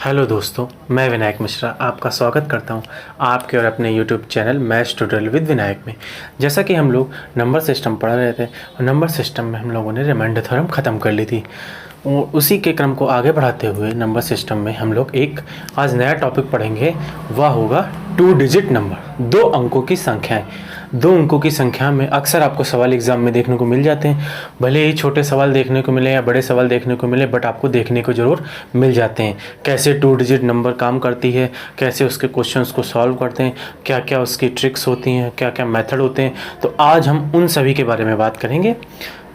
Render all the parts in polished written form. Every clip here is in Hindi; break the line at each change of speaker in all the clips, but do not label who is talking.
हेलो दोस्तों, मैं विनायक मिश्रा आपका स्वागत करता हूं आपके और अपने YouTube channel maths tutorial with Vinayak में। जैसा कि हम लोग नंबर सिस्टम पढ़ रहे थे और नंबर सिस्टम में हम लोगों ने रिमाइंडर थ्योरम ख़त्म कर ली थी और उसी के क्रम को आगे बढ़ाते हुए नंबर सिस्टम में हम लोग एक आज नया टॉपिक पढ़ेंगे। वह होगा 2 डिजिट नंबर, 2 अंकों की संख्याएँ। 2 अंकों की संख्या में अक्सर आपको सवाल एग्ज़ाम में देखने को मिल जाते हैं, भले ही छोटे सवाल देखने को मिले या बड़े सवाल देखने को मिले, बट आपको देखने को ज़रूर मिल जाते हैं। कैसे 2 डिजिट नंबर काम करती है, कैसे उसके क्वेश्चंस को सॉल्व करते हैं, क्या क्या उसकी ट्रिक्स होती हैं, क्या क्या मेथड होते हैं, तो आज हम उन सभी के बारे में बात करेंगे।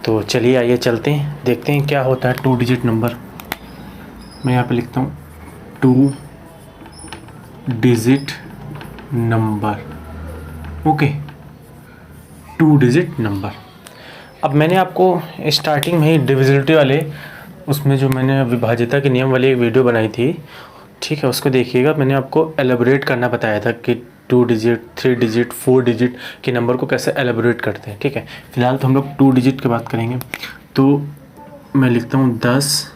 तो चलिए आइए चलते हैं, देखते हैं क्या होता है 2 डिजिट नंबर। मैं यहाँ पे लिखता हूँ 2 digit number. Okay, 2 digit number. अब मैंने आपको स्टार्टिंग में ही डिविजिबिलिटी वाले उसमें जो मैंने विभाज्यता के नियम वाली एक वीडियो बनाई थी, ठीक है, उसको देखिएगा। मैंने आपको एलेबोरेट करना बताया था कि 2 डिजिट, 3 डिजिट, 4 डिजिट के नंबर को कैसे एलेबोरेट करते हैं। ठीक है, फिलहाल तो हम लोग 2 डिजिट की बात करेंगे। तो मैं लिखता हूँ 10,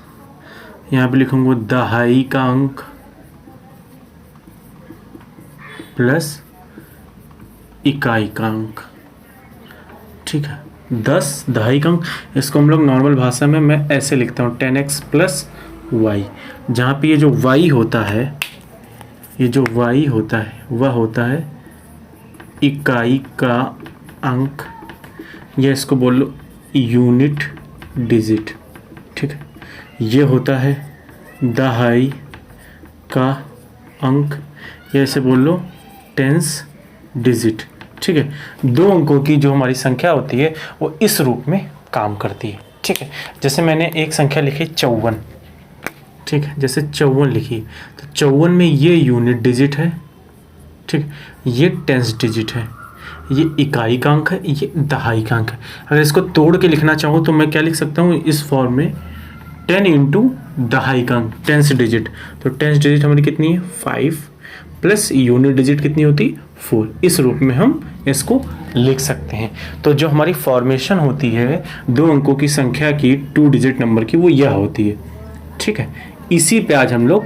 यहाँ पे लिखूँगा दहाई का अंक प्लस इकाई का अंक। ठीक है, 10 दहाई का अंक, इसको हम लोग नॉर्मल भाषा में मैं ऐसे लिखता हूँ 10x प्लस वाई, जहाँ पे ये जो y होता है, ये जो y होता है वह होता है इकाई का अंक, या इसको बोल लो यूनिट डिजिट। ठीक है, ये होता है दहाई का अंक, या इसे बोल लो टेंस डिजिट। ठीक है, 2 अंकों की जो हमारी संख्या होती है वो इस रूप में काम करती है। ठीक है, जैसे मैंने एक संख्या लिखी 54। ठीक है, जैसे 54 लिखी तो 54 में ये यूनिट डिजिट है। ठीक, ये टेंस डिजिट है, ये इकाई का अंक है, ये दहाई का अंक है। अगर इसको तोड़ के लिखना चाहूँ तो मैं क्या लिख सकता हूँ इस फॉर्म में, 10 इंटू दहाई का अंक टेंस डिजिट। तो टेंस डिजिट हमारी कितनी है 5 प्लस यूनिट डिजिट कितनी होती 4। इस रूप में हम इसको लिख सकते हैं। तो जो हमारी फॉर्मेशन होती है 2 अंकों की संख्या की 2 डिजिट नंबर की, वो यह होती है। ठीक है, इसी पे आज हम लोग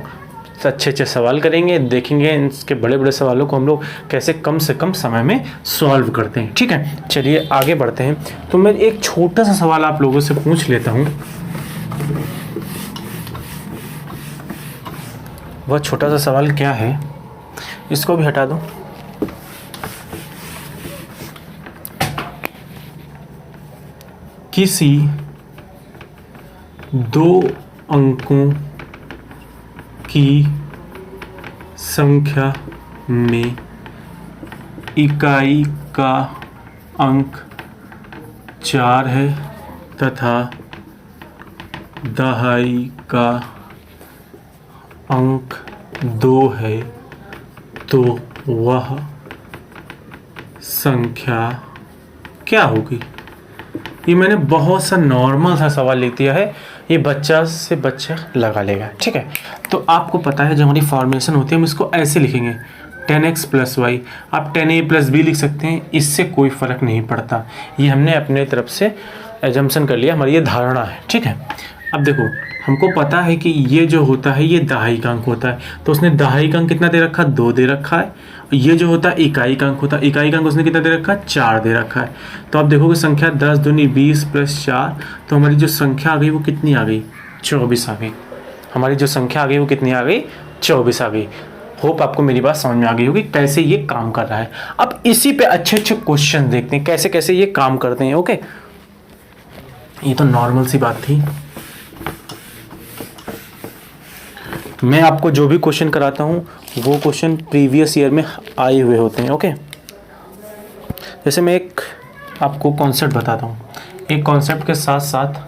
अच्छे अच्छे सवाल करेंगे, देखेंगे इसके बड़े बड़े सवालों को हम लोग कैसे कम से कम समय में सॉल्व करते हैं। ठीक है, चलिए आगे बढ़ते हैं। तो मैं एक छोटा सा सवाल आप लोगों से पूछ लेता हूँ। वह छोटा सा सवाल क्या है, इसको भी हटा दो। किसी 2 अंकों की संख्या में इकाई का अंक 4 है तथा दहाई का अंक 2 है, तो वह संख्या क्या होगी। ये मैंने बहुत सा नॉर्मल सा सवाल लिख दिया है, ये बच्चा से बच्चा लगा लेगा। ठीक है, तो आपको पता है जो हमारी फॉर्मेशन होती है हम इसको ऐसे लिखेंगे 10x प्लस वाई। आप 10a प्लस बी लिख सकते हैं, इससे कोई फ़र्क नहीं पड़ता। ये हमने अपने तरफ से एजम्पशन कर लिया, हमारी ये धारणा है। ठीक है, अब देखो हमको पता है कि ये जो होता है ये दहाई का अंक होता है, तो उसने दहाई का अंक कितना दे रखा है 2 दे रखा है। ये जो होता है इकाई का अंक होता है, इकाई का अंक उसने कितना दे रखा है 4 दे रखा है। तो आप देखोगे संख्या 10 दूनी 20 प्लस 4, तो हमारी जो संख्या आ गई वो कितनी आ गई 24 आ गई। हमारी जो संख्या आ गई वो कितनी आ गई 24 आ गई। होप आपको मेरी बात समझ में आ गई होगी कैसे ये काम कर रहा है। अब इसी पे अच्छे अच्छे क्वेश्चन देखते हैं कैसे कैसे ये काम करते हैं। ओके, ये तो नॉर्मल सी बात थी। मैं आपको जो भी क्वेश्चन कराता हूँ वो क्वेश्चन प्रीवियस ईयर में आए हुए होते हैं। ओके, जैसे मैं एक आपको कॉन्सेप्ट बताता हूँ, एक कॉन्सेप्ट के साथ साथ,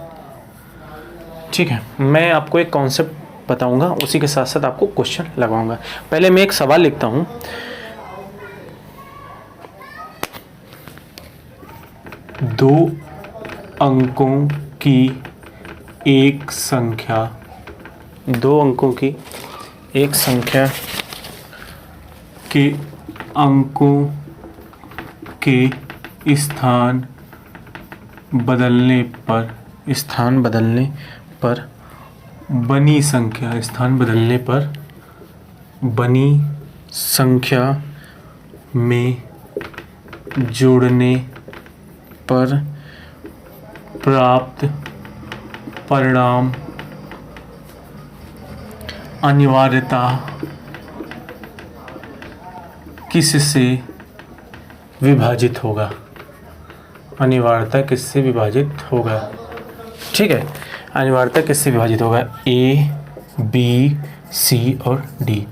ठीक है, मैं आपको एक कॉन्सेप्ट बताऊँगा, उसी के साथ साथ आपको क्वेश्चन लगाऊंगा। पहले मैं एक सवाल लिखता हूँ। दो अंकों की एक संख्या, 2 अंकों की एक संख्या के अंकों के स्थान बदलने पर बनी संख्या, स्थान बदलने पर बनी संख्या में जोड़ने पर प्राप्त परिणाम अनिवार्यता किससे विभाजित होगा, अनिवार्यता किससे विभाजित होगा। ठीक है, अनिवार्यता किससे विभाजित होगा, ए बी सी और डी,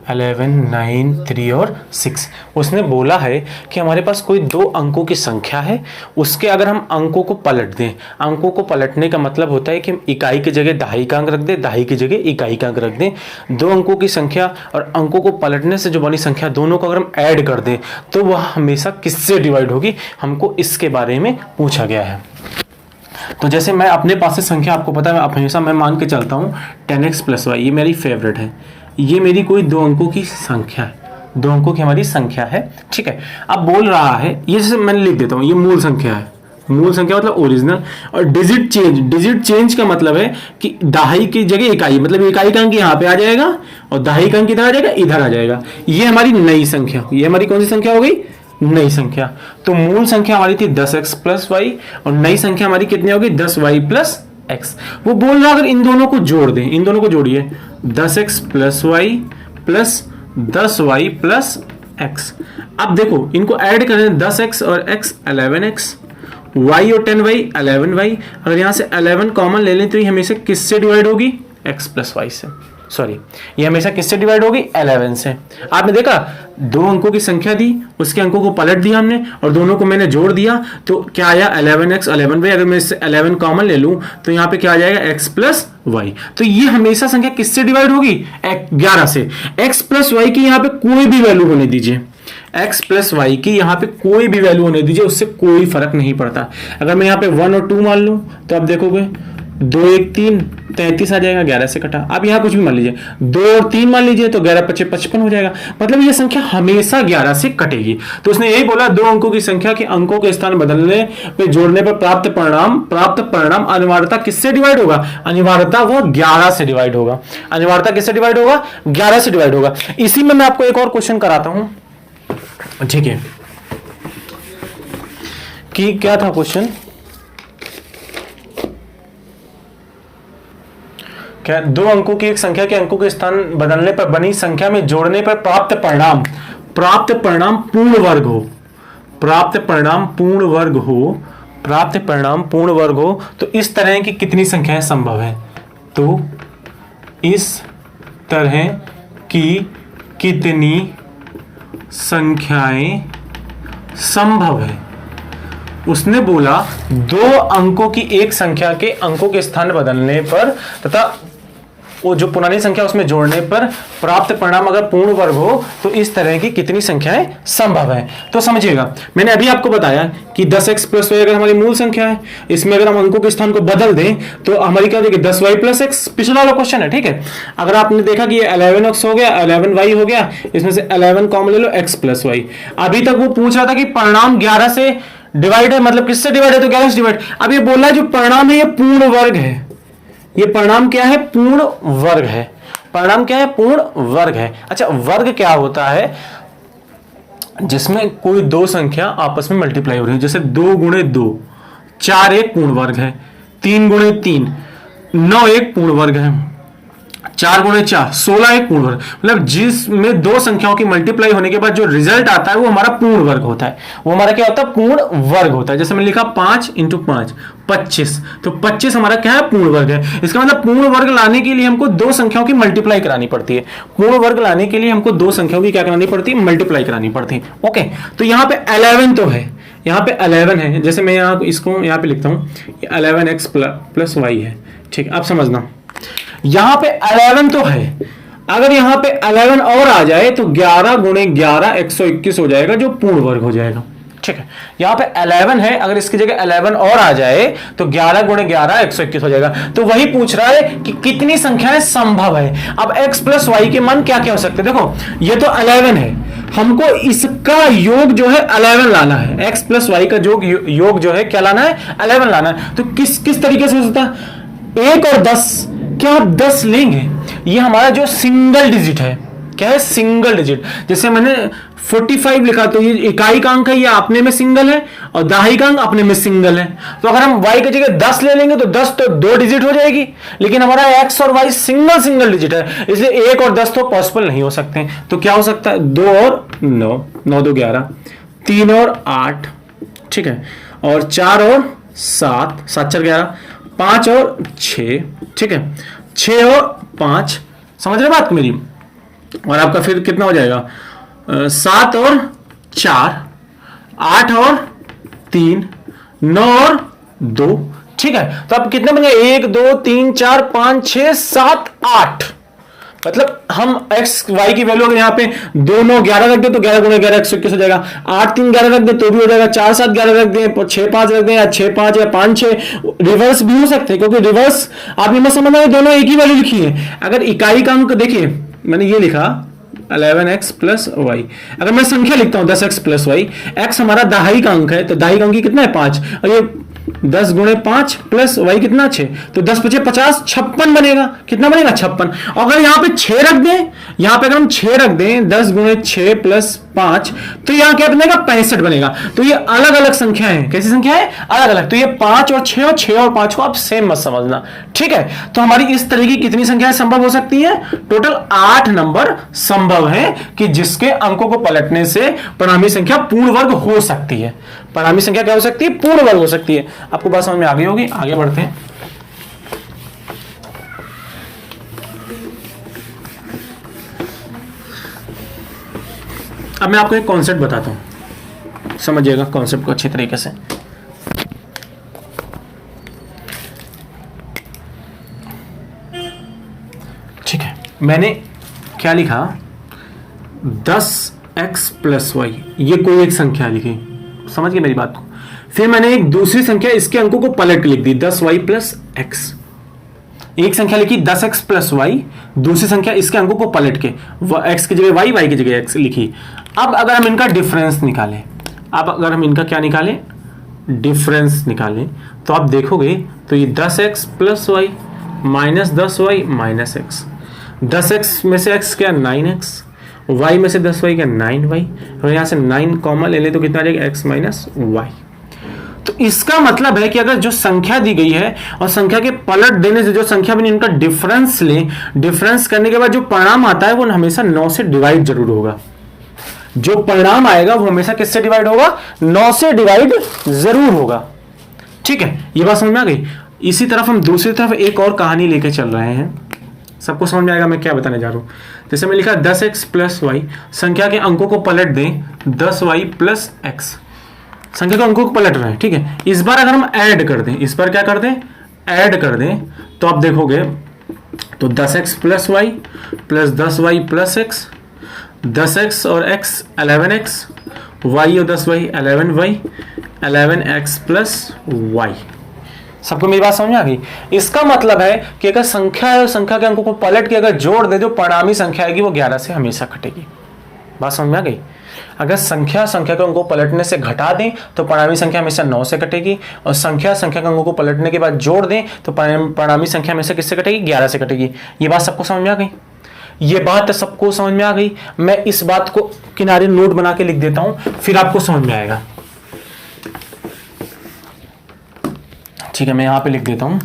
11, 9, 3 और 6। उसने बोला है कि हमारे पास कोई दो अंकों की संख्या है, उसके अगर हम अंकों को पलट दें, अंकों को पलटने का मतलब होता है कि हम इकाई की जगह दहाई का अंक रख दें, दहाई की जगह इकाई का अंक रख दें। दो अंकों की संख्या और अंकों को पलटने से जो बनी संख्या दोनों को अगर हम ऐड कर दें तो वह हमेशा किससे डिवाइड होगी, हमको इसके बारे में पूछा गया है। तो जैसे मैं अपने पास से संख्या, आपको पता है हमेशा मैं मान के चलता हूँ 10x + y, ये मेरी फेवरेट है, ये मेरी कोई दो अंकों की संख्या है, दो अंकों की हमारी संख्या है। ठीक है, अब बोल रहा है, ये जैसे मैंने लिख देता हूँ, ये मूल संख्या है, मूल संख्या मतलब ओरिजिनल, और डिजिट चेंज, डिजिट चेंज का मतलब है कि दहाई की जगह इकाई, मतलब इकाई का अंक यहाँ पे आ जाएगा और दहाई का अंक इधर आ जाएगा, इधर आ जाएगा। ये हमारी नई संख्या, ये हमारी कौन सी संख्या हो गई, नई संख्या। तो मूल संख्या हमारी थी 10x + y और नई संख्या हमारी कितनी होगी, 10y + x। वो बोल रहा है अगर इन दोनों को जोड़ दें, इन दोनों को जोड़िए, 10x + y + 10y + x। अब देखो इनको ऐड करें, 10x और x 11x, y और 10y 11y। अगर यहां से 11 कॉमन ले लें तो ये हमेशा किससे डिवाइड होगी, x + y से, सॉरी ये हमेशा किससे डिवाइड होगी, 11 से। आपने देखा दो अंकों की संख्या दी, उसके अंकों को पलट दिया हमने और दोनों को मैंने जोड़ दिया, तो क्या आया 11x 11y। अगर मैं इससे 11 कॉमन ले लूं तो यहाँ पे क्या आ जाएगा, x + y। तो ये हमेशा संख्या किससे डिवाइड होगी, 11 से। x + y की यहाँ पे कोई भी वैल्यू होने दीजिए, x + y की यहाँ पे कोई भी वैल्यू होने दीजिए, उससे कोई फर्क नहीं पड़ता। अगर मैं यहाँ पे 1 और 2 मान लूं तो आप देखोगे 2 1 3 33 आ जाएगा, 11 से कटा। आप यहाँ कुछ भी मान लीजिए, 2 और 3 मान लीजिए तो 11 5 55 हो जाएगा, मतलब ये संख्या हमेशा 11 से कटेगी। तो उसने यही बोला, दो अंकों की संख्या के अंकों के स्थान बदलने पे जोड़ने पर प्राप्त परिणाम अनिवार्यता किससे डिवाइड होगा, अनिवार्यता वो 11 से डिवाइड होगा। अनिवार्यता किससे डिवाइड होगा, 11 से डिवाइड होगा। इसी में मैं आपको एक और क्वेश्चन कराता हूं, ठीक है, कि क्या था क्वेश्चन, क्या दो अंकों की एक संख्या के अंकों के स्थान बदलने पर बनी संख्या में जोड़ने पर प्राप्त परिणाम पूर्ण वर्ग हो, प्राप्त परिणाम पूर्ण वर्ग हो तो इस तरह की कितनी संख्याएं संभव है, तो इस तरह की कितनी संख्याएं संभव है। उसने बोला दो अंकों की एक संख्या के अंकों के स्थान बदलने पर तथा वो जो पुरानी संख्या उसमें जोड़ने पर प्राप्त परिणाम अगर पूर्ण वर्ग हो तो इस तरह की कितनी संख्याएं संभव है। तो समझिएगा, मैंने अभी आपको बताया कि 10x + y अगर हमारी मूल संख्या है, इसमें अगर हम अंकों के स्थान को बदल दें तो हमारी क्या देगी, 10y + x। पिछला वाला क्वेश्चन है, ठीक है। अगर आपने देखा कि ये 11x हो गया, 11y हो गया, इसमें से 11 कॉमन ले लो, x + y। अभी तक वो पूछ रहा था कि परिणाम 11 से डिवाइड है, मतलब किससे डिवाइड है, तो 11 से डिवाइड। अब ये बोल रहा है जो परिणाम है ये पूर्ण वर्ग है, ये परिणाम क्या है, पूर्ण वर्ग है। परिणाम क्या है, पूर्ण वर्ग है। अच्छा, वर्ग क्या होता है, जिसमें कोई दो संख्या आपस में मल्टीप्लाई हो रही है, जैसे 2 × 2 4 एक पूर्ण वर्ग है, 3 × 3 9 एक पूर्ण वर्ग है, 4 × 4 16 एक पूर्ण वर्ग। मतलब जिसमें दो संख्याओं की मल्टीप्लाई होने के बाद जो रिजल्ट आता है वो हमारा पूर्ण वर्ग होता है, वो हमारा क्या होता है, पूर्ण वर्ग होता है। जैसे मैंने लिखा 5 × 5 25, तो 25 हमारा क्या है, पूर्ण वर्ग है। इसका मतलब पूर्ण वर्ग लाने के लिए हमको दो संख्याओं की मल्टीप्लाई करानी पड़ती है, पूर्ण वर्ग लाने के लिए हमको दो संख्याओं की क्या करानी पड़ती है, मल्टीप्लाई करानी पड़ती है। ओके, तो यहाँ पे 11 तो है, यहाँ पे 11 है, जैसे मैं यहाँ इसको यहाँ पे लिखता हूँ 11x + y है, ठीक है। आप समझना, यहां पे 11 तो है, अगर यहां पे 11 और आ जाए तो 11 × 11 121 हो जाएगा, जो पूर्ण वर्ग हो जाएगा, ठीक है। यहां पे 11 है, अगर इसकी जगह 11 और आ जाए तो 11 × 11 121 हो जाएगा। तो वही पूछ रहा है कि कितनी संख्याएं संभव है। अब x + y के मान क्या क्या हो सकते हैं, देखो ये तो 11 है, हमको इसका योग जो है 11 लाना है, x + y का योग जो है क्या लाना है, 11 लाना है। तो किस तरीके से हो सकता है, 1 और 10, क्या आप 10 लेंगे, ये हमारा जो सिंगल डिजिट है, क्या है, सिंगल डिजिट। जैसे मैंने 45 लिखा तो ये इकाई का अंक है, ये अपने में सिंगल है, और दहाई का अंक अपने में सिंगल है। तो अगर हम y की जगह 10 ले लेंगे तो 10 तो 2 डिजिट हो जाएगी, लेकिन हमारा x और y सिंगल सिंगल डिजिट है, इसलिए 1 और 10 तो पॉसिबल नहीं हो सकते। तो क्या हो सकता है, 2 और 9, 9 2 11, 3 और 8, ठीक है, और 4 और 7, 7 4 11, 5 और 6, ठीक है, 6 और 5, समझ रहे बात मेरी। और आपका फिर कितना हो जाएगा, 7 और 4, 8 और 3, 9 और 2, ठीक है। तो अब कितने बन गए, 1 2 3 4 5 6 7 8। मतलब हम x y की वैल्यू अगर यहाँ पे 2 9 11 रख दे तो 11 गुणे 11 121 हो जाएगा, 8 3 11 रख दे तो भी हो जाएगा, 4 7 11 रख दे, 6 5 रख दे, या 6 5 या 5 6, रिवर्स भी हो सकते हैं, क्योंकि रिवर्स आप ये समझना है दोनों एक ही वैल्यू लिखी है। अगर इकाई का अंक देखिए, मैंने ये लिखा 11x प्लस वाई, अगर मैं संख्या लिखता हूं 10x प्लस वाई, x हमारा दहाई का अंक है, तो दहाई का अंक कितना है 5, और ये 10 गुणे 5 प्लस वाई कितना 6, तो 10 5 50, 56 बनेगा। कितना बनेगा, 56। अगर यहाँ पे 6 रख दें, यहाँ पे अगर हम 6 रख दें, 10 गुणे 6 प्लस 5, तो यहाँ क्या बनेगा, 65 बनेगा। तो ये अलग अलग संख्या है, कैसी संख्या है, अलग अलग। तो ये 5 और 6 और 6 और 5 को आप सेम मत समझना, ठीक है। तो हमारी इस तरह की कितनी संख्याएं संभव हो सकती है, टोटल 8 नंबर संभव है कि जिसके अंकों को पलटने से परिणामी संख्या पूर्ण वर्ग हो सकती है। परिणामी संख्या क्या हो सकती है, पूर्ण वर्ग हो सकती है। आपको बात समझ में आ गई होगी, आगे बढ़ते हैं। अब मैं आपको एक कॉन्सेप्ट बताता हूं, समझिएगा कॉन्सेप्ट को अच्छी तरीके से। ठीक है, मैंने क्या लिखा, 10x प्लस वाई, ये कोई एक संख्या लिखी, समझ गए मेरी बात को। फिर मैंने एक दूसरी संख्या इसके अंकों को पलट के लिख दी, 10y प्लस एक्स। एक संख्या लिखी 10x प्लस वाई, दूसरी संख्या इसके अंकों को पलट के x की जगह y, y की जगह x लिखी। अब अगर हम इनका डिफरेंस निकालें, अब अगर हम इनका क्या निकालें, डिफरेंस निकालें, तो आप देखोगे तो ये 10x plus y minus 10y minus x, 10x में से x क्या 9x, y में से 10y क्या 9y, और यहां से 9 कॉमन ले ले तो कितना आ जाएगा, x माइनस वाई। तो इसका मतलब है कि अगर जो संख्या दी गई है और संख्या के पलट देने से जो संख्या बनी उनका डिफरेंस लें, डिफरेंस करने के बाद जो परिणाम आता है वो हमेशा 9 से डिवाइड जरूर होगा। जो परिणाम आएगा वो हमेशा किससे डिवाइड होगा, 9 से डिवाइड जरूर होगा, ठीक है। ये बात समझ में आ गई। इसी तरफ हम दूसरी तरफ एक और कहानी लेके चल रहे हैं, सबको समझ में आएगा मैं क्या बताने जा रहा हूं। जैसे मैं लिखा 10x प्लस वाई, संख्या के अंकों को पलट दें 10y प्लस एक्स, संख्या के अंकों को पलट रहे हैं, ठीक है। इस बार अगर हम ऐड कर दें, इस बार क्या कर दें, ऐड कर दें, तो आप देखोगे तो 10x plus y plus 10y plus x, 10x और x 11x, y और 10y 11y, 11x plus Y. सबको मेरी बात समझ में आ गई। इसका मतलब है कि अगर संख्या है और संख्या के अंकों को पलट के अगर जोड़ दे, जो परिणामी संख्या आएगी वो 11 से हमेशा घटेगी। बात समझ में आ गई। अगर संख्या के अंकों को पलटने से घटा दें तो परिणामी संख्या हमेशा 9 से घटेगी, और संख्या के अंकों को पलटने के बाद जोड़ दें तो परिणामी संख्या हमेशा किससे घटेगी, 11 से घटेगी। ये बात सबको समझ में आ गई, ये बात सबको समझ में आ गई। मैं इस बात को किनारे नोट बना के लिख देता हूं, फिर आपको समझ में आएगा, ठीक है। मैं यहां पे लिख देता हूं,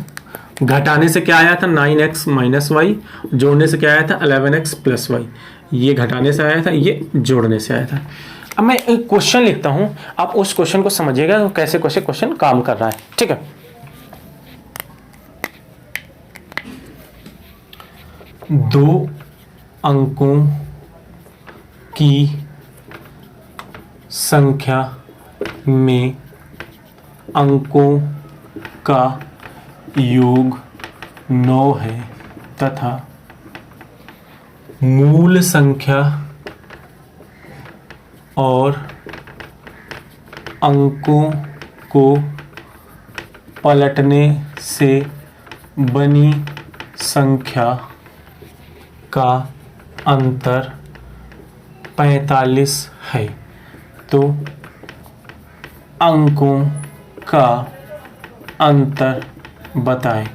घटाने से क्या आया था 9x माइनस वाई, जोड़ने से क्या आया था 11x प्लस वाई। ये घटाने से आया था, ये जोड़ने से आया था। अब मैं एक क्वेश्चन लिखता हूं, आप उस क्वेश्चन को समझिएगा तो कैसे कैसे क्वेश्चन काम कर रहा है, ठीक है। दो अंकों की संख्या में अंकों का योग 9 है तथा मूल संख्या और अंकों को पलटने से बनी संख्या का अंतर 45 है, तो अंकों का अंतर बताएं।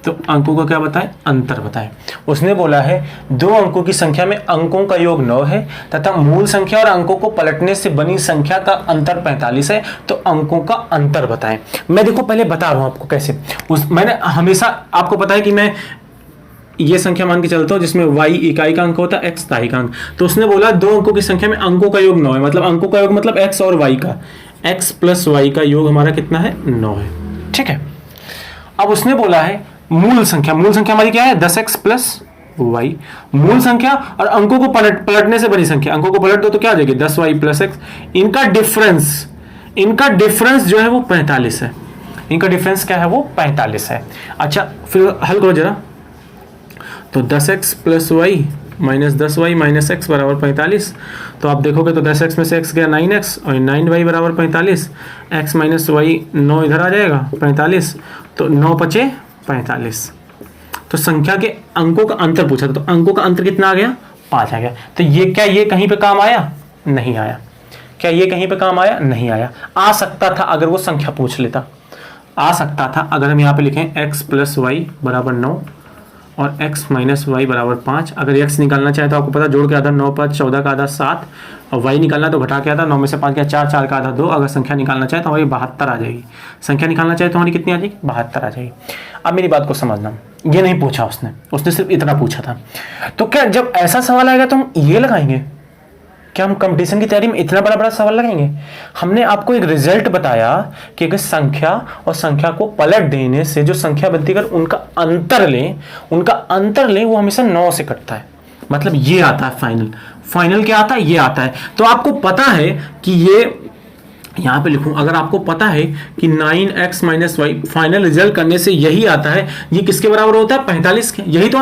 तो अंकों का क्या बताएं, अंतर बताएं। उसने बोला है दो अंकों की संख्या में अंकों का योग 9 है तथा मूल संख्या और अंकों को पलटने से बनी संख्या का अंतर 45 है, तो अंकों का अंतर बताएं। मैं देखो पहले बता रहा हूं आपको कैसे, मैंने हमेशा आपको पता है कि मैं ये संख्या मान के चलता हूं जिसमें y इकाई का अंक होता है, x दहाई का अंक। तो उसने बोला दो अंकों की संख्या में अंकों का योग 9 है, मतलब अंकों का योग मतलब x और y का, x प्लस y का योग हमारा कितना है, 9 है। ठीक है, अब उसने बोला है मूल संख्या हमारी क्या है, 10x प्लस y। मूल संख्या और अंकों को पलटने से बनी संख्या, अंकों को पलट दो तो क्या आ जाएगी, 10y प्लस x। इनका डिफरेंस जो है वो 45 है। इनका डिफरेंस क्या है, वो 45 है। अच्छा फिर हल करो जरा, तो 10x plus y minus 10y minus x बराबर 45। तो आप देखोगे तो 10x में से x गया 9x और 9y बराबर 45, x माइनस वाई 9 इधर आ जाएगा 45, तो 9 पचे 45। तो संख्या के अंकों का अंतर पूछा था, तो अंकों का अंतर कितना आ गया, 5 आ गया। तो ये क्या ये कहीं पे काम आया, नहीं आया। क्या ये कहीं पे काम आया, नहीं आया। आ सकता था अगर वो संख्या पूछ लेता, आ सकता था अगर हम यहाँ पे लिखें x प्लस वाई बराबर 9 और x माइनस वाई बराबर 5। अगर x निकालना चाहे तो आपको पता, जोड़ के आधा 9 5 14 का आधा 7, और y निकालना तो घटा के आधा 9 में से 5 गया 4, 4 का आधा 2। अगर संख्या निकालना चाहे तो हमारी 72 आ जाएगी। संख्या निकालना चाहे तो हमारी कितनी आ जाएगी, 72 आ जाएगी। अब मेरी बात को समझना, ये नहीं पूछा उसने सिर्फ इतना पूछा था। तो क्या जब ऐसा सवाल आएगा तो हम ये लगाएंगे, क्या हम कंपटीशन की तैयारी में इतना बड़ा बड़ा सवाल लगाएंगे? हमने आपको एक रिजल्ट बताया कि अगर संख्या और संख्या को पलट देने से जो संख्या बनती है, उनका अंतर लें, वो हमेशा 9 से कटता है। मतलब ये आता है फाइनल क्या आता है, ये आता है। तो आपको पता है कि ये यहां पे लिखूं, अगर आपको पता है कि 9x minus Y final result करने से यही आता है, ये किसके बराबर होता है, 45 के। यही तो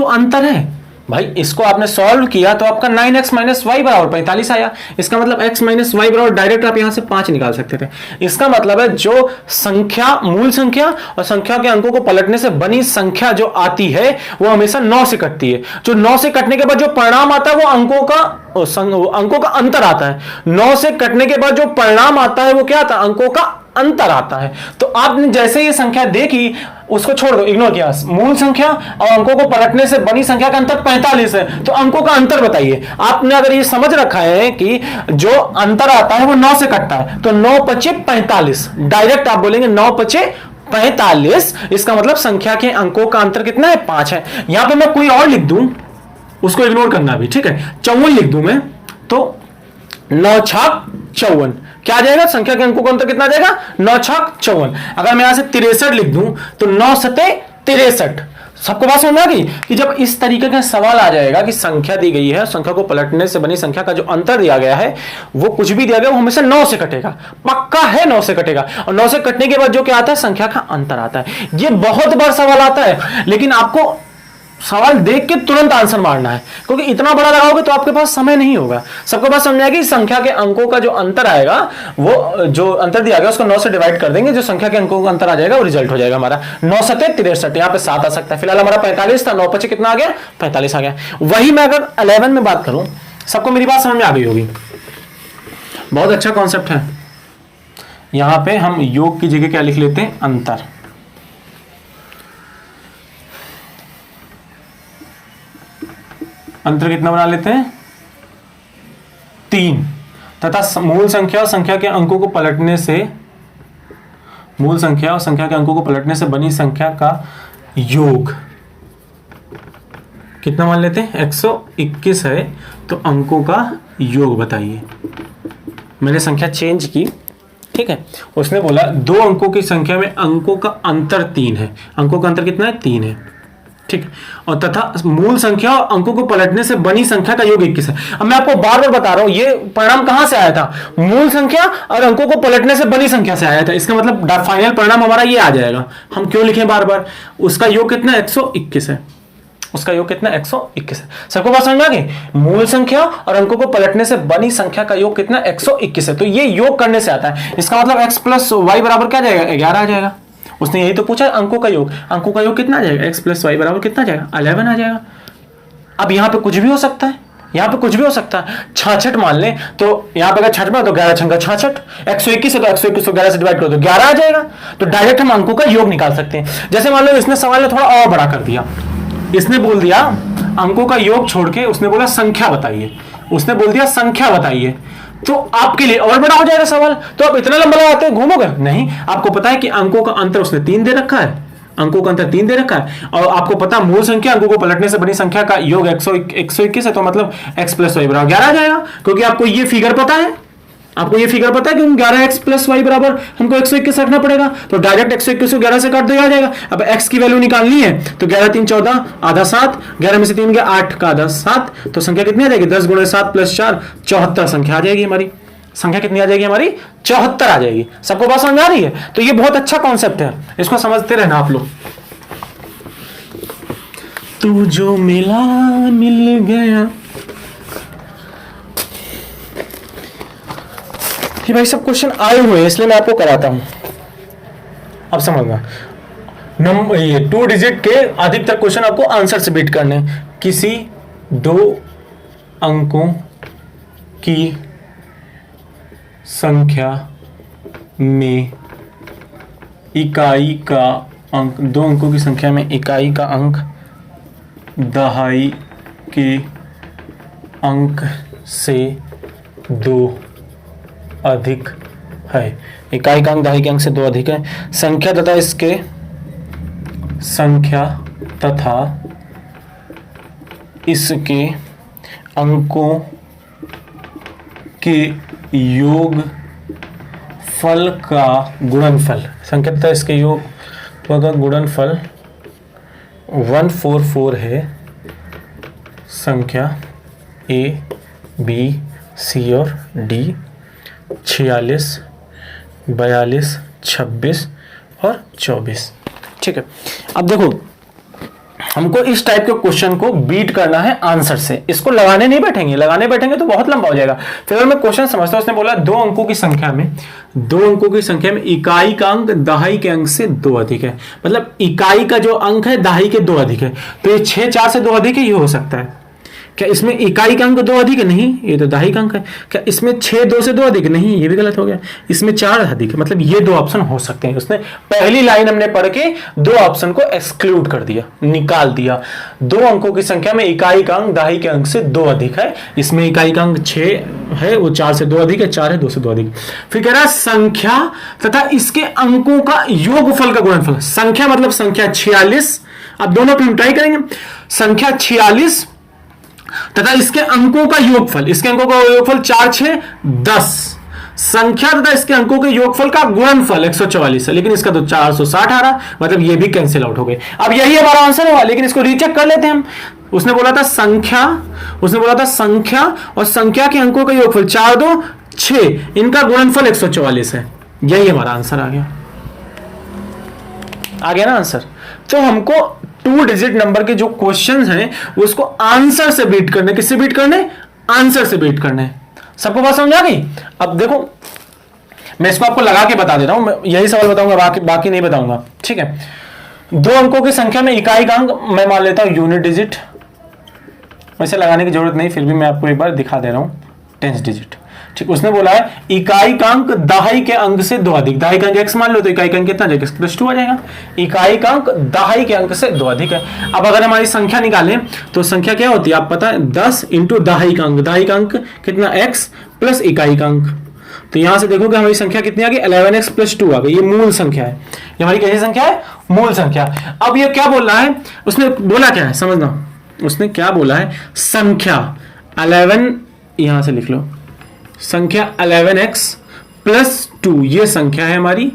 अंतर है भाई। इसको आपने सॉल्व किया तो आपका 9x माइनस वाई बराबर 45 आया। इसका मतलब x माइनस वाई बराबर डायरेक्ट आप यहां से 5 निकाल सकते थे। इसका मतलब है जो संख्या, मूल संख्या और संख्या के अंकों को पलटने से बनी संख्या जो आती है वो हमेशा 9 से कटती है। जो 9 से कटने के बाद जो परिणाम आता है वो अंकों का अंतर आता है। 9 से कटने के बाद जो परिणाम आता है वो क्या आता है, अंकों का अंतर आता है। तो आपने जैसे ये संख्या देखी उसको छोड़ दो, इग्नोर किया। मूल संख्या और अंकों को पलटने से बनी संख्या का अंतर 45 है, तो अंकों का अंतर बताइए। आपने अगर ये समझ रखा है कि जो अंतर आता है वो 9 से कटता है, तो 9 पचे 45, डायरेक्ट आप बोलेंगे 9 पचे 45। इसका मतलब संख्या के अंकों का अंतर कितना है, 5 है। यहां पे मैं कोई और लिख दूं, उसको इग्नोर करना भी ठीक है, 54 लिख दूं मैं, तो 9 छाक 54 क्या आ जाएगा, संख्या के अंकों का अंतर कितना आ जाएगा, 9 छाक 54। अगर मैं यहां से 63 लिख दूं तो 9 सते 63। सबको बात समझ में आ गई कि जब इस तरीके का सवाल आ जाएगा कि संख्या दी गई है, संख्या को पलटने से बनी संख्या का जो अंतर दिया गया है, वो कुछ भी दिया गया वो हमेशा 9 से कटेगा, पक्का है 9 से कटेगा। और 9 से कटने के बाद जो क्या आता है, संख्या का अंतर आता है। ये बहुत बार सवाल आता है, लेकिन आपको सवाल देख के तुरंत आंसर मारना है, क्योंकि इतना बड़ा लगाओगे तो आपके पास समय नहीं होगा। सबको बात समझ आएगी, संख्या के अंकों का जो अंतर आएगा, वो जो अंतर दिया गया उसको 9 से डिवाइड कर देंगे, जो संख्या के अंकों का अंतर आ जाएगा वो रिजल्ट हो जाएगा हमारा 9 सते 63। यहाँ पे 7 आ सकता है। फिलहाल हमारा 45 था, 9 पचे कितना आ गया, 45 आ गया। वही मैं अगर 11 में बात करूं, सबको मेरी बात समझ में आ गई होगी। बहुत अच्छा कॉन्सेप्ट है। यहां पे हम योग की जगह क्या लिख लेते हैं, अंतर। अंतर कितना बना लेते हैं, 3, तथा मूल संख्या और संख्या के अंकों को पलटने से, मूल संख्या और संख्या के अंकों को पलटने से बनी संख्या का योग कितना मान लेते हैं, 121 है, तो अंकों का योग बताइए। मैंने संख्या चेंज की, ठीक है। उसने बोला दो अंकों की संख्या में अंकों का अंतर 3 है। अंकों का अंतर कितना है, 3 है, ठीक है। और तथा मूल संख्या और अंकों को पलटने से बनी संख्या का योग 21 है। अब मैं आपको बार बार बता रहा हूं, ये परिणाम कहां से आया था, मूल संख्या और अंकों को पलटने से बनी संख्या से आया था। इसका मतलब फाइनल परिणाम हमारा ये आ जाएगा। हम क्यों लिखें बार बार, उसका योग कितना 121 है, उसका योग कितना 121 है। सबको बात समझ में आ गई। मूल संख्या और अंकों को पलटने से बनी संख्या का योग कितना 121 है। तो ये योग करने से आता है। इसका मतलब x प्लस वाई बराबर क्या जाएगा, 11 आ जाएगा। उसने यही तो पूछा, अंकों का योग। अंकों का योग कितना आ जाएगा, x प्लस वाई बराबर कितना आ जाएगा, 11 आ जाएगा। अब यहां पे कुछ भी हो सकता है, यहाँ पे कुछ भी हो सकता है। 66 मान लें तो यहाँ पे अगर 66 तो 11 छंगा 66, 121 है तो 121 को 11 से डिवाइड करो तो 11 आ जाएगा। तो डायरेक्ट हम अंकों का योग निकाल सकते हैं। जैसे मान लो इसने सवाल ने थोड़ा और बड़ा कर दिया, इसने बोल दिया अंकों का योग छोड़ के उसने बोला संख्या बताइए, उसने बोल दिया संख्या बताइए, तो आपके लिए और बड़ा हो जाएगा सवाल। तो आप इतना लंबा लगाते घूमोगे नहीं, आपको पता है कि अंकों का अंतर उसने 3 दे रखा है, अंकों का अंतर 3 दे रखा है, और आपको पता मूल संख्या अंकों को पलटने से बड़ी संख्या का योग 121 है, तो मतलब x प्लस वाई बराबर 11 आ जाएगा, क्योंकि आपको ये फिगर पता है, आपको ये फिगर पता है कि 11x प्लस वाई बराबर हमको 121 रखना पड़ेगा। तो डायरेक्ट 121 को 11 से काट दो आ जाएगा। अब x की वैल्यू निकालनी है तो 11 3 14 आधा 7, 11 में से 3 गया 8 का आधा 7, तो संख्या कितनी आ जाएगी 10 गुणे 7 प्लस 4 74 संख्या आ जाएगी हमारी। संख्या कितनी आ जाएगी हमारी 74 आ जाएगी। सबको बात समझ में आ रही है? तो ये बहुत अच्छा कॉन्सेप्ट है, इसको समझते रहना आप लोग। तू जो मिला मिल गया, ये भाई सब क्वेश्चन आए हुए हैं इसलिए मैं आपको कराता हूं, अब समझना। नंबर ये 2 डिजिट के अधिकतर क्वेश्चन आपको आंसर से बीट करने। किसी 2 अंकों की संख्या में इकाई का अंक, 2 अंकों की संख्या में इकाई का अंक दहाई के अंक से 2 अधिक है। इकाई का अंक दहाई के अंक से 2 अधिक है। संख्या तथा इसके अंकों के योग फल का गुणनफल, संख्या तथा इसके योग का गुणनफल 144 है। संख्या A, B, C और D 46, 42, 26 और 24। ठीक है, अब देखो हमको इस टाइप के क्वेश्चन को बीट करना है आंसर से। इसको लगाने नहीं बैठेंगे, लगाने बैठेंगे तो बहुत लंबा हो जाएगा। फिर मैं क्वेश्चन समझता हूं, उसने बोला 2 अंकों की संख्या में इकाई का अंक दहाई के अंक से 2 अधिक है। मतलब इकाई का जो अंक है दहाई के 2 अधिक है, तो ये 6 4 से 2 अधिक है, ये हो सकता है। क्या इसमें इकाई का अंक 2 अधिक है? नहीं, ये तो दहाई का अंक है। क्या इसमें 6 2 से 2 अधिक है? नहीं, ये भी गलत हो गया। इसमें 4 अधिक है, मतलब ये 2 ऑप्शन हो सकते हैं। उसने पहली लाइन हमने पढ़ के 2 ऑप्शन को एक्सक्लूड कर दिया, निकाल दिया। 2 अंकों की संख्या में इकाई का अंक दहाई के अंक से 2 अधिक है। इसमें इकाई का अंक 6 है, वो 4 से 2 अधिक है, 4 है 2 से 2 अधिक। फिर कह रहा है संख्या तथा इसके अंकों का योगफल का गुणनफल। संख्या मतलब संख्या 46, अब दोनों पे हम ट्राई करेंगे। संख्या 46 तथा इसके अंकों का योगफल, इसके अंकों का योगफल 4 6 10। संख्या तथा इसके अंकों के योगफल का गुणनफल 144 है, लेकिन इसका तो 460 आ रहा, मतलब ये भी कैंसिल आउट हो गए। अब यही हमारा आंसर होगा, लेकिन इसको रीचेक कर लेते हैं हम। उसने बोला था संख्या और संख्या के अंकों का योगफल 4 2 6, इनका गुणनफल 144 है। यही हमारा आंसर आ गया ना आंसर। तो हमको 2 डिजिट नंबर के जो क्वेश्चंस हैं उसको आंसर से बीट करने। किससे बीट करने? आंसर से बीट करने। सबको बात समझ आ गई? अब देखो मैं इसको आपको लगा के बता दे रहा हूं, मैं यही सवाल बताऊंगा, बाकी नहीं बताऊंगा। ठीक है, 2 अंकों की संख्या में इकाई का अंक मैं मान लेता हूं यूनिट डिजिट, वैसे लगाने की जरूरत नहीं, फिर भी मैं आपको एक बार दिखा दे रहा हूं 10 डिजिट। ठीक, उसने बोला है इकाई का अंक दहाई के अंक से 2 अधिक। दहाई का अंक x मान लो तो इकाई का अंक कितना जाएगा? x प्लस 2 आ जाएगा। इकाई का अंक दहाई के अंक से 2 अधिक है। अब अगर हमारी संख्या निकालें तो संख्या क्या होती है? आप पता है 10 इंटू दहाई का अंक। दहाई का अंक कितना? x प्लस इकाई का अंक। तो यहां से देखो कि हमारी संख्या कितनी आ गई? 11x प्लस 2 आ गई। ये मूल संख्या है, ये हमारी कैसी संख्या है? मूल संख्या। अब ये क्या बोल रहा है? उसने बोला क्या है समझना, उसने क्या बोला है? संख्या 11, यहां से लिख लो, संख्या 11x प्लस 2 ये संख्या है हमारी,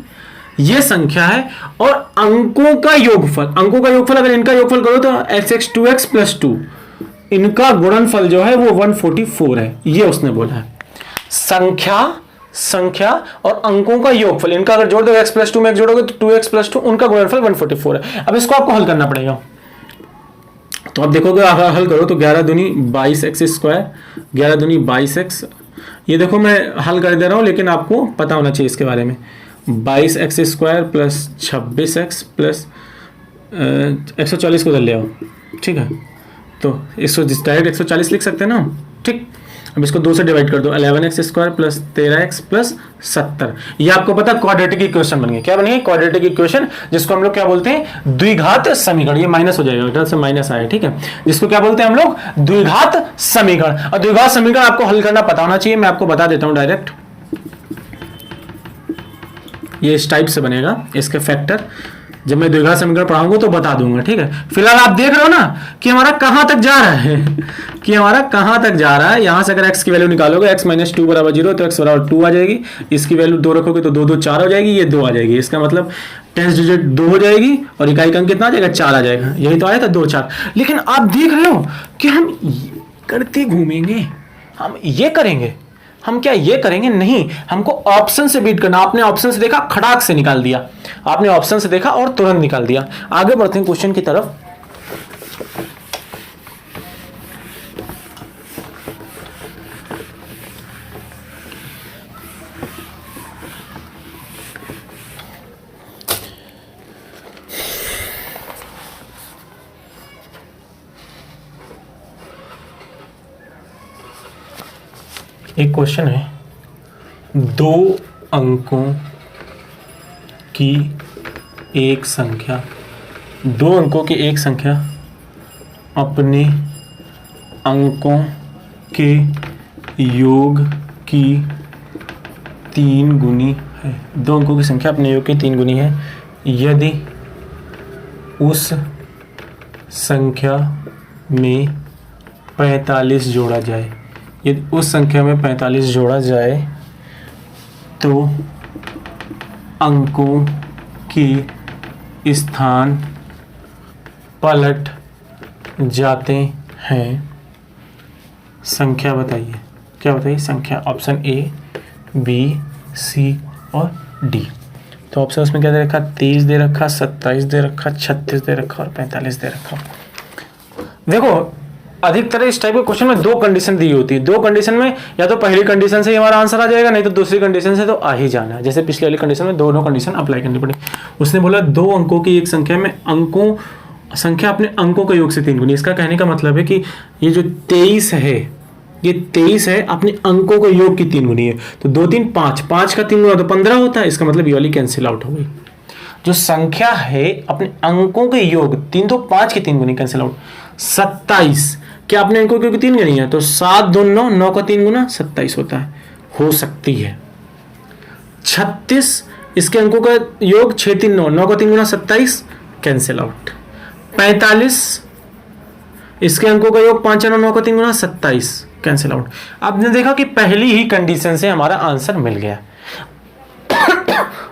ये संख्या है। और अंकों का योगफल अगर इनका योगफल करो तो x 2x प्लस 2, इनका गुणनफल जो है वो 144 है। ये उसने बोला है संख्या और अंकों का योगफल, इनका अगर जोड़ दो x प्लस 2 में जोड़ोगे तो 2x प्लस 2, उनका गुणनफल 144 है। अब इसको आपको हल करना पड़ेगा। तो अब देखोगे हल करो तो 11 दूनी 22x स्क्वायर, 11 दूनी 22x, ये देखो मैं हल कर दे रहा हूं लेकिन आपको पता होना चाहिए इसके बारे में। 22x square plus 26x plus 140 को उधर ले आओ, ठीक है, तो इसको डायरेक्ट 140 लिख सकते हैं ना, ठीक। अब इसको 2 से डिवाइड कर दो, 11x² प्लस 13x प्लस 70। ये आपको पता क्वाड्रेटिक इक्वेशन बन गई। क्या बनेगी? क्वाड्रेटिक इक्वेशन, जिसको हम लोग क्या बोलते हैं? द्विघात समीकरण। ये माइनस हो जाएगा, इधर से माइनस आया, ठीक है। जिसको क्या बोलते हैं हम लोग? द्विघात समीकरण। और द्विघात समीकरण आपको हल करना पता होना चाहिए। मैं आपको बता देता हूं डायरेक्ट, ये इस टाइप से बनेगा, इसके फैक्टर जब मैं द्विघात समीकरण पढ़ाऊंगा तो बता दूंगा, ठीक है। फिलहाल आप देख रहे हो ना कि हमारा कहां तक जा रहा है, कि हमारा कहां तक जा रहा है। यहां से अगर x की वैल्यू निकालोगे, x - 2 = 0, तो x = 2 आ जाएगी। इसकी वैल्यू 2 रखोगे तो 2 2 4 हो जाएगी, ये 2 आ जाएगी। इसका मतलब 10 डिजिट 2 हो जाएगी और इकाई अंक कितना आ जाएगा? 4 आ जाएगा। यही तो आया था 2 4। लेकिन आप देख रहे हो कि हम करते घूमेंगे, हम ये करेंगे, हम क्या ये करेंगे? नहीं, हमको ऑप्शन से बीट करना। आपने ऑप्शन से देखा, खड़ाक से निकाल दिया। आपने ऑप्शन से देखा और तुरंत निकाल दिया। आगे बढ़ते हैं क्वेश्चन की तरफ। एक क्वेश्चन है, 2 अंकों की एक संख्या, 2 अंकों की एक संख्या अपने अंकों के योग की 3 गुनी है। 2 अंकों की संख्या अपने योग की 3 गुनी है यदि उस संख्या में 45 जोड़ा जाए। यदि उस संख्या में 45 जोड़ा जाए तो अंकों के स्थान पलट जाते हैं। संख्या बताइए। क्या बताइए? संख्या। ऑप्शन ए, बी, सी और डी। तो ऑप्शन में क्या दे रखा? 23 दे रखा, 27 दे रखा, 36 दे रखा और 45 दे रखा। देखो, अधिकतर इस टाइप के क्वेश्चन में 2 कंडीशन दी होती है। 2 कंडीशन में या तो पहली कंडीशन से ही हमारा आंसर आ जाएगा, नहीं तो दूसरी कंडीशन से तो आ ही जाना है। जैसे पिछली वाली कंडीशन में दोनों कंडीशन अप्लाई करनी पड़ी। उसने बोला 2 अंकों की एक संख्या में संख्या अपने अंकों के योग से 3 गुनी। इसका कहने का मतलब है कि ये जो 23 है, ये 23 है, अपने अंकों के योग की 3 गुनी है। तो 2 3 5, 5 का 3 गुना तो 15 होता है। इसका मतलब ये वाली कैंसिल आउट हो गई। जो संख्या है अपने अंकों के योग, 3 तो 5 की 3 गुनी, कैंसिल आउट। 27 क्या अपने अंकों की 3 गुनी है? तो 7 2 9, 9 का 3 गुना 27 होता है, हो सकती है। 36 इसके अंकों का योग 6 3 9, 9 का 3 गुना 27, कैंसिल आउट। 45 इसके अंकों का योग 5 9, 9 का 3 गुना 27, कैंसिल आउट। आपने देखा कि पहली ही कंडीशन से हमारा आंसर मिल गया।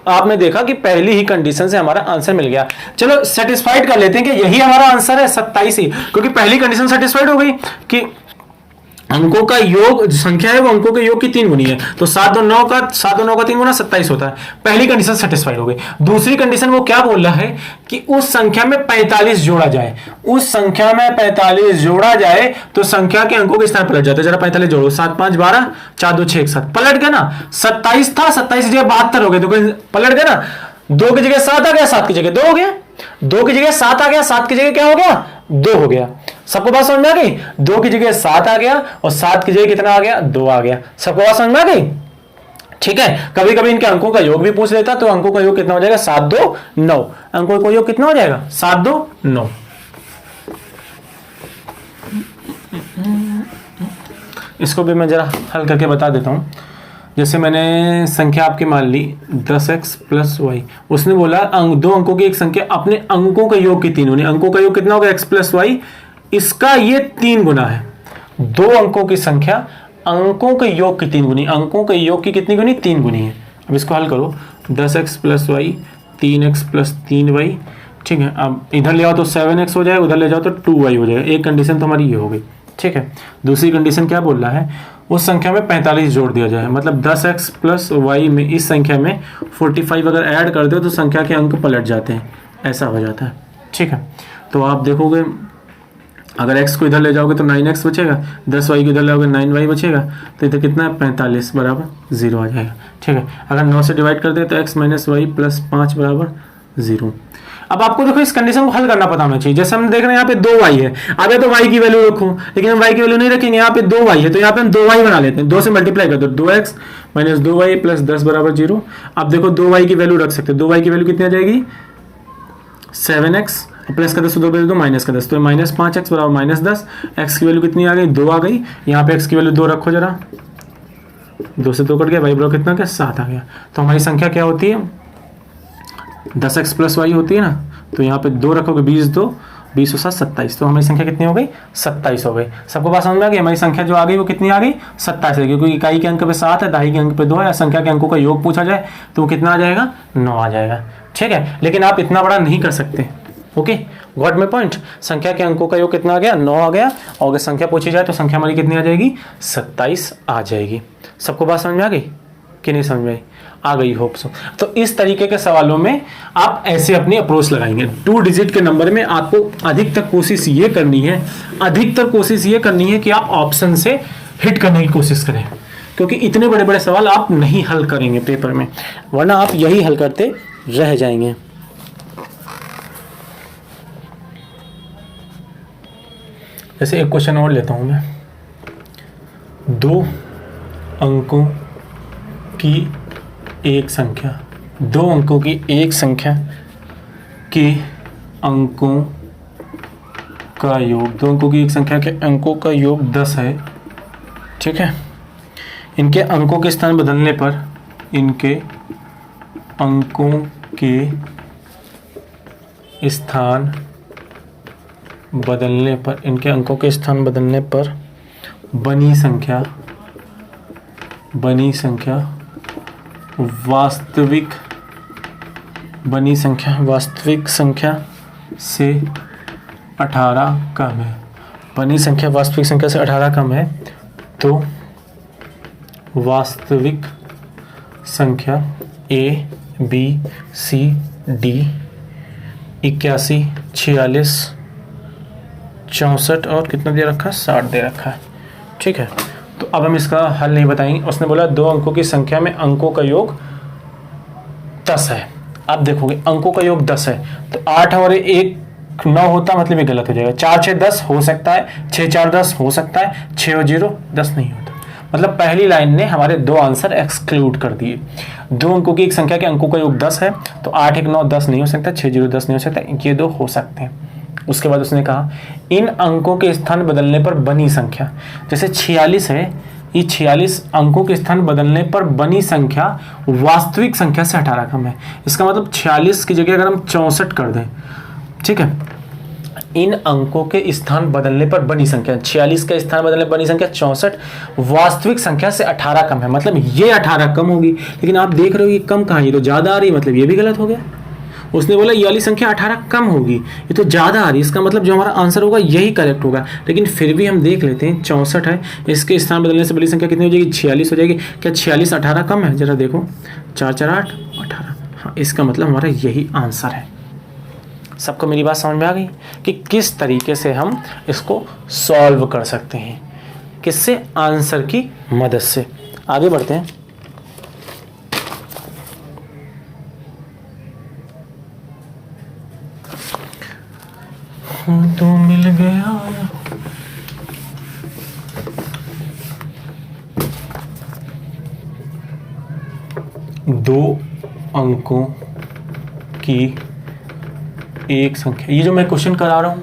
आपने देखा कि पहली ही कंडीशन से हमारा आंसर मिल गया। चलो सेटिस्फाइड कर लेते हैं कि यही हमारा आंसर है 27 ही, क्योंकि पहली कंडीशन सेटिस्फाइड हो गई कि अंकों का योग, जो संख्या है वो अंकों के योग की 3 गुनी है। तो 7 2 9 का 3 गुना 27 होता है। पहली कंडीशन सेटिस्फाइड हो गई। दूसरी कंडीशन वो क्या बोल रहा है कि उस संख्या में 45 जोड़ा जाए। उस संख्या में 45 जोड़ा जाए तो संख्या के अंकों के स्थान पलट जाते हैं। जरा 45 जोड़ो, 7 5 12, 4 2 6 7, पलट गया ना। 27 था, 27 की जगह 72 हो गए, तो पलट गया ना। 2 की जगह 7 आ गया, 7 की जगह 2 हो गया। 2 की जगह 7 आ गया, 7 की जगह क्या हो गया? 2 हो गया। सबको बात समझ में आ गई? 2 की जगह 7 आ गया और 7 की जगह कितना आ गया? 2 आ गया। सबको बात समझ में आ गई? ठीक है। कभी कभी इनके अंकों का योग भी पूछ लेता, तो अंकों का योग कितना हो जाएगा? 7 2 9। अंकों का योग कितना हो जाएगा? 7 2 9। इसको भी मैं जरा हल करके बता देता हूं। जैसे मैंने संख्या आपकी मान ली 10x प्लस वाई। उसने बोला 2 अंकों की एक संख्या अपने अंकों के योग की 3 गुनी। अंकों का योग कितना होगा? x प्लस वाई, इसका ये 3 गुना है। 2 अंकों की संख्या अंकों के योग की 3 गुनी। अंकों के योग की कितनी गुनी? 3 गुनी है। अब इसको हल करो, 10x plus Y, 3x plus 3y, ठीक है। अब इधर ले आओ तो 7x हो जाएगा, उधर ले जाओ तो 2y हो जाएगा। एक कंडीशन तो हमारी ये हो गई, ठीक है। दूसरी कंडीशन क्या बोल रहा है? उस संख्या में 45 जोड़ दिया जाए। मतलब 10x प्लस वाई में इस संख्या में 45 अगर ऐड कर दो तो संख्या के अंक पलट जाते हैं, ऐसा हो जाता है, ठीक है। तो आप देखोगे अगर x को इधर ले जाओगे तो 9x बचेगा, 10y को इधर ले जाओगे 9y बचेगा, तो इधर कितना है? 45 बराबर 0 आ जाएगा, ठीक है। अगर 9 से डिवाइड कर दे तो x माइनस वाई प्लस 5 बराबर 0। अब आपको देखो इस कंडीशन को हल करना पता होना चाहिए। जैसे हम देख रहे हैं यहाँ पे 2y है, अब या तो y की वैल्यू रखो, लेकिन हम y की वैल्यू नहीं रखेंगे, यहाँ पे 2y है तो यहाँ पे हम 2y बना लेते हैं, 2 से मल्टीप्लाई कर दो, 2x माइनस 2y प्लस 10 बराबर 0। अब देखो 2y की वैल्यू रख सकते हैं, 2y की वैल्यू कितनी आ जाएगी 7x, प्लस का 10 तो 2 माइनस का 10 तो माइनस 5x बराबर माइनस 10। x की वैल्यू कितनी आ गई 2 आ गई, यहाँ पे x की वैल्यू 2 रखो जरा, 2 से 2 कट गया, y बराबर कितना क्या 7 आ गया। तो हमारी संख्या क्या होती है 10x प्लस वाई होती है ना, तो यहाँ पे 2 रखोगे 20 और 7 27, तो हमारी संख्या कितनी हो गई 27 हो गई। सबको बात समझ में आ गई, हमारी संख्या जो आ गई वो कितनी आ गई 27 है, क्योंकि इकाई के अंक पे 7 है, दहाई के अंक पे 2 है, संख्या के अंकों का योग पूछा जाए तो वो कितना आ जाएगा 9 आ जाएगा। ठीक है, लेकिन आप इतना बड़ा नहीं कर सकते। Okay, got my point. संख्या के अंकों का योग कितना आ गया 9 आ गया, और अगर संख्या पूछी जाए तो संख्या हमारी कितनी आ जाएगी 27 आ जाएगी। सबको बात समझ में आ गई कि नहीं समझ में आई? आ गई, होप सो। तो इस तरीके के सवालों में आप ऐसे अपनी अप्रोच लगाएंगे। 2 डिजिट के नंबर में आपको अधिकतर कोशिश ये करनी है कि आप ऑप्शन से हिट करने की कोशिश करें, क्योंकि इतने बड़े बड़े सवाल आप नहीं हल करेंगे पेपर में, वरना आप यही हल करते रह जाएंगे। जैसे एक क्वेश्चन और लेता हूं मैं, 2 अंकों की एक संख्या, 2 अंकों की एक संख्या के अंकों का योग, 2 अंकों की एक संख्या के अंकों का योग 10 है। ठीक है, इनके अंकों के स्थान बदलने पर, इनके अंकों के स्थान बदलने पर, इनके अंकों के स्थान बदलने पर बनी संख्या वास्तविक संख्या से 18 कम है। बनी संख्या वास्तविक संख्या से 18 कम है तो वास्तविक संख्या A B C D 81 46 64 और कितना दे रखा है 60 दे रखा है। ठीक है, तो अब हम इसका हल नहीं बताएंगे। उसने बोला 2 अंकों की संख्या में अंकों का योग 10 है। आप देखोगे अंकों का योग 10 है तो 8 और 1 9 होता, मतलब ये गलत हो जाएगा। 4 6 10 हो सकता है, 6 4 10 हो सकता है, 6 और 0 10 नहीं होता। मतलब पहली लाइन ने हमारे 2 आंसर एक्सक्लूड कर दिए। 2 अंकों की एक संख्या के अंकों का योग 10 है तो 8 1 9 10 नहीं हो सकता, 6 0 10 नहीं हो सकता, ये 2 हो सकते हैं। उसके बाद उसने कहा इन अंकों के स्थान बदलने पर बनी संख्या, जैसे 46 है, ये 46 अंकों के स्थान बदलने पर बनी संख्या वास्तविक संख्या से 18 कम है। इसका मतलब 46 की जगह अगर हम 64 कर दें, ठीक है, इन अंकों के स्थान बदलने पर बनी संख्या, 46 का स्थान बदलने पर बनी संख्या 64 वास्तविक संख्या से 18 कम है, मतलब ये 18 कम होगी। लेकिन आप देख रहे हो ये कम कहाँ है, ये तो ज्यादा आ रही है, मतलब ये भी गलत हो गया। उसने बोला ये वाली संख्या 18 कम होगी, ये तो ज़्यादा आ रही है, इसका मतलब जो हमारा आंसर होगा यही करेक्ट होगा। लेकिन फिर भी हम देख लेते हैं 64 है, इसके स्थान बदलने से बड़ी संख्या कितनी हो जाएगी 46 हो जाएगी। क्या 46 18 कम है? जरा देखो, 4 4 8 18, हाँ इसका मतलब हमारा यही आंसर है। सबको मेरी बात समझ में आ गई कि किस तरीके से हम इसको सॉल्व कर सकते हैं, किससे? आंसर की मदद से। आगे बढ़ते हैं। तो मिल गया, दो अंकों की एक संख्या, ये जो मैं क्वेश्चन करा रहा हूं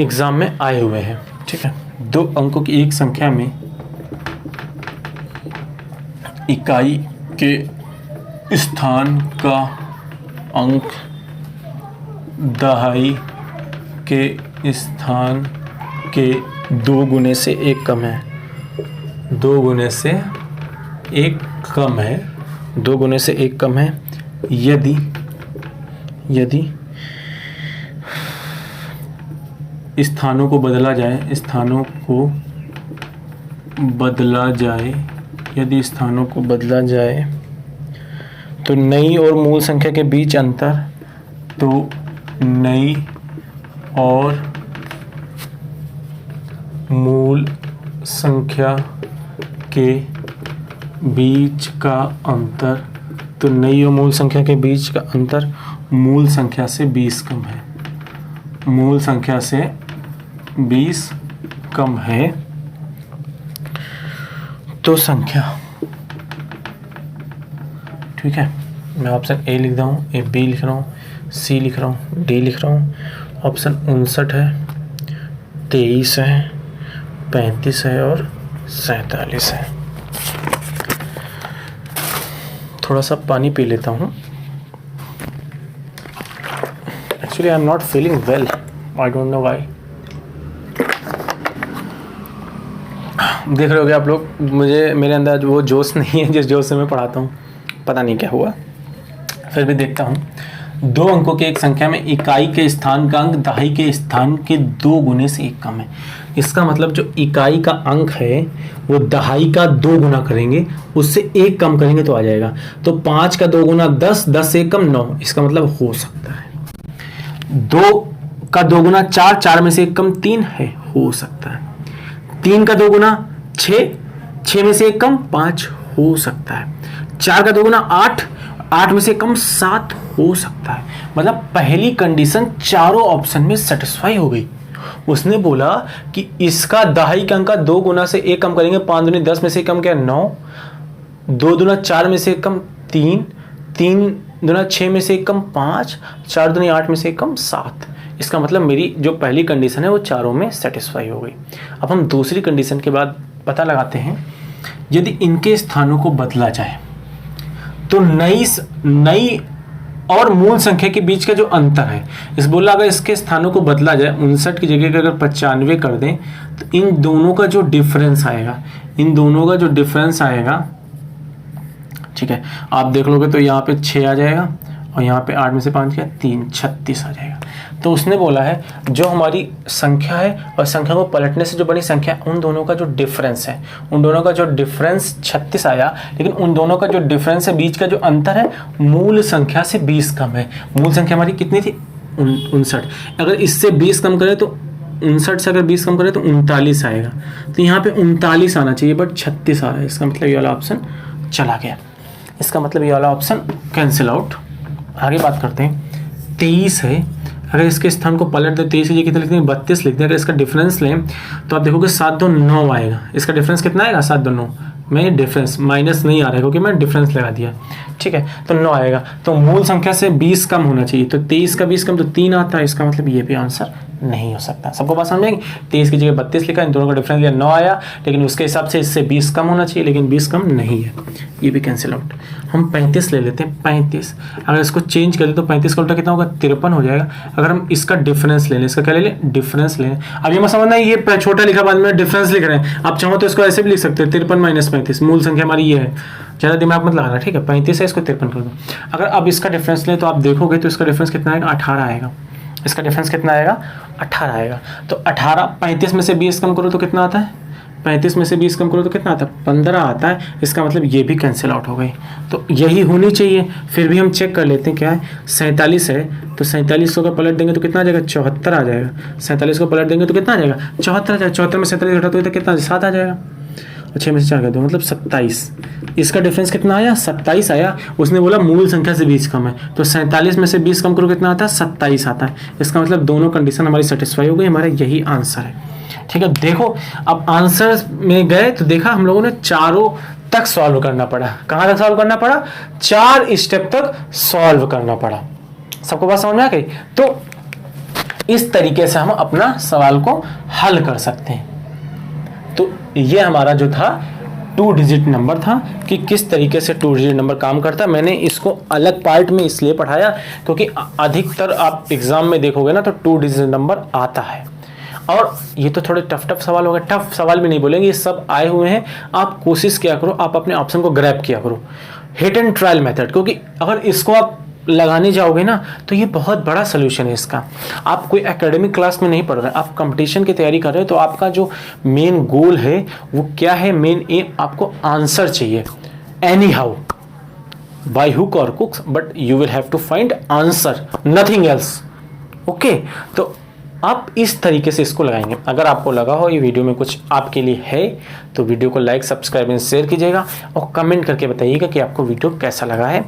एग्जाम में आए हुए हैं, ठीक है। 2 अंकों की एक संख्या में इकाई के स्थान का अंक दहाई के स्थान के 2 गुने से 1 कम है, 2 गुने से 1 कम है, 2 गुने से 1 कम है यदि स्थानों को बदला जाए, स्थानों को बदला जाए, यदि स्थानों को बदला जाए तो नई और मूल संख्या के बीच अंतर, तो नई और मूल संख्या के बीच का अंतर, तो नई और मूल संख्या के बीच का अंतर मूल संख्या से 20 कम है, मूल संख्या से 20 कम है तो संख्या, ठीक है। मैं ऑप्शन ए लिख रहा हूँ, ए बी लिख रहा हूँ, सी लिख रहा हूँ, डी लिख रहा हूँ। ऑप्शन 59 है, 23 है, 35 है और 47 है। थोड़ा सा पानी पी लेता हूँ। Actually I am not feeling well, I don't know why. देख रहे होगे आप लोग, मुझे मेरे अंदर वो जोश नहीं है जिस जोश से मैं पढ़ाता हूँ, पता नहीं क्या हुआ। फिर भी देखता हूँ। 2 अंकों की एक संख्या में इकाई के स्थान का अंक दहाई के स्थान के 2 गुने से 1 कम है। इसका मतलब जो इकाई का अंक है वो दहाई का 2 गुना करेंगे, उससे 1 कम करेंगे तो आ जाएगा। तो 5 का 2 गुना 10, 10 से 1 कम 9। इसका मतलब हो सकता है 2 का 2 गुना 4, 4 में से 1 कम 3 है, हो सकता है। 3 का 2 गुना 6, 6 में से 1 कम 5, हो सकता है। 4 का 2 गुना 8, 8 में से कम 7, हो सकता है। मतलब पहली कंडीशन चारों ऑप्शन में सेटिस्फाई हो गई। उसने बोला कि इसका दहाई का अंक 2 गुना से 1 कम करेंगे, 5 दूनी 10 में से कम क्या 9, 2 दूना 4 में से कम 3, 3 दूना 6 में से कम 5, 4 दूनी 8 में से कम 7। इसका मतलब मेरी जो पहली कंडीशन है वो चारों में सेटिस्फाई हो गई। अब हम दूसरी कंडीशन के बाद पता लगाते हैं, यदि इनके स्थानों को बदला जाए तो नई और मूल संख्या के बीच का जो अंतर है, इस बोला अगर इसके स्थानों को बदला जाए, 59 की जगह अगर 95 कर दें तो इन दोनों का जो डिफरेंस आएगा, इन दोनों का जो डिफरेंस आएगा, ठीक है, आप देख लोगे तो यहाँ पे 6 आ जाएगा और यहाँ पे 8 में से 5 क्या 3, 36 आ जाएगा। तो उसने बोला है जो हमारी संख्या है और संख्या को पलटने से जो बनी संख्या, उन दोनों का जो डिफरेंस है, उन दोनों का जो डिफरेंस 36 आया, लेकिन उन दोनों का जो डिफरेंस है, बीच का जो अंतर है, मूल संख्या से 20 कम है। मूल संख्या हमारी कितनी थी 59। अगर इससे 20 कम करें तो 59 से अगर 20 कम करें तो 39 आएगा। तो यहाँ पे 39 आना चाहिए बट 36 आ रहा है। इसका मतलब ये वाला ऑप्शन चला गया। इसका मतलब ये वाला ऑप्शन कैंसिल आउट। आगे बात करते हैं। 23 है, अगर इसके स्थान को पलट दे 23 की कितना लिखते हैं 32 लिखते हैं। अगर इसका डिफरेंस लें तो आप देखोगे 7 2 9 आएगा। इसका डिफरेंस कितना आएगा 7 2 9 में डिफरेंस माइनस नहीं आ रहा है क्योंकि मैं डिफरेंस लगा दिया, ठीक है, तो 9 आएगा। तो मूल संख्या से 20 कम होना चाहिए, तो 23 का 20 कम तो 3 आता है। इसका मतलब ये भी आंसर नहीं हो सकता। सबको बात समझ में आएगी। 23 की जगह 32 लिखा, इन दोनों का डिफरेंस लिया 9 आया, लेकिन उसके हिसाब से इससे 20 कम होना चाहिए, लेकिन 20 कम नहीं है, ये भी कैंसिल आउट। हम 35 ले लेते हैं। 35 अगर इसको चेंज करें तो 35 का उल्टा कितना होगा 53 हो जाएगा। अगर हम इसका डिफरेंस ले लें, इसका क्या ले लें डिफरेंस ले लें। अब ये मत समझना ये छोटा लिखा बाद में डिफरेंस लिख रहे हैं, आप चाहो तो इसको ऐसे भी लिख सकते हैं 53 माइनस 35। मूल संख्या हमारी ये है, ज़्यादा दिमाग मत लगाना, ठीक है। 35 है, इसको 53 कर दो। अगर अब इसका डिफरेंस लें तो आप देखोगे तो इसका डिफरेंस कितना आएगा 18 आएगा। इसका डिफरेंस कितना आएगा 18 आएगा। तो 18 35 में से 20 कम करो तो कितना आता है 35 में से 20 कम करो तो कितना आता है 15 आता है। इसका मतलब ये भी कैंसिल आउट हो गई। तो यही होनी चाहिए। फिर भी हम चेक कर लेते हैं क्या है 47 है, तो 47 को पलट देंगे तो कितना आ जाएगा 74 आ जाएगा। 47 को पलट देंगे तो कितना आ जाएगा 74 आ जाएगा। 74 में 47 घटा तो कितना 7 आ जाएगा। 6 में से 4 का 2 मतलब 27। इसका डिफरेंस कितना आया 27 आया। उसने बोला मूल संख्या से 20 कम है, तो 47 में से 20 कम करो कितना आता है 27 आता है। इसका मतलब दोनों कंडीशन हमारी सेटिस्फाई हो गई, हमारा यही आंसर है, ठीक है। देखो अब आंसर में गए तो देखा हम लोगों ने चारों तक सॉल्व करना पड़ा। कहाँ तक सॉल्व करना पड़ा 4 स्टेप तक सॉल्व करना पड़ा। सबको बात समझ में आ गई। तो इस तरीके से हम अपना सवाल को हल कर सकते हैं। तो ये हमारा जो था 2 डिजिट नंबर था कि किस तरीके से 2 डिजिट नंबर काम करता है। मैंने इसको अलग पार्ट में इसलिए पढ़ाया क्योंकि अधिकतर आप एग्जाम में देखोगे ना तो 2 डिजिट नंबर आता है। और ये तो थोड़े टफ सवाल हो गए। टफ सवाल भी नहीं बोलेंगे, ये सब आए हुए हैं। आप कोशिश किया करो, आप अपने ऑप्शन को ग्रैब किया करो, हिट एंड ट्रायल मेथड, क्योंकि अगर इसको आप लगाने जाओगे ना तो ये बहुत बड़ा सोल्यूशन है इसका। आप कोई एकेडमिक क्लास में नहीं पढ़ रहे, आप कंपटीशन की तैयारी कर रहे हो, तो आपका जो मेन गोल है वो क्या है, मेन एम आपको आंसर चाहिए एनी हाउ बाय हुक और कुक, but you will have to find answer, nothing else. Okay, तो आप इस तरीके से इसको लगाएंगे। अगर आपको लगा हो ये वीडियो में कुछ आपके लिए है तो वीडियो को लाइक सब्सक्राइब एंड शेयर कीजिएगा और कमेंट करके बताइएगा कि आपको वीडियो कैसा लगा है।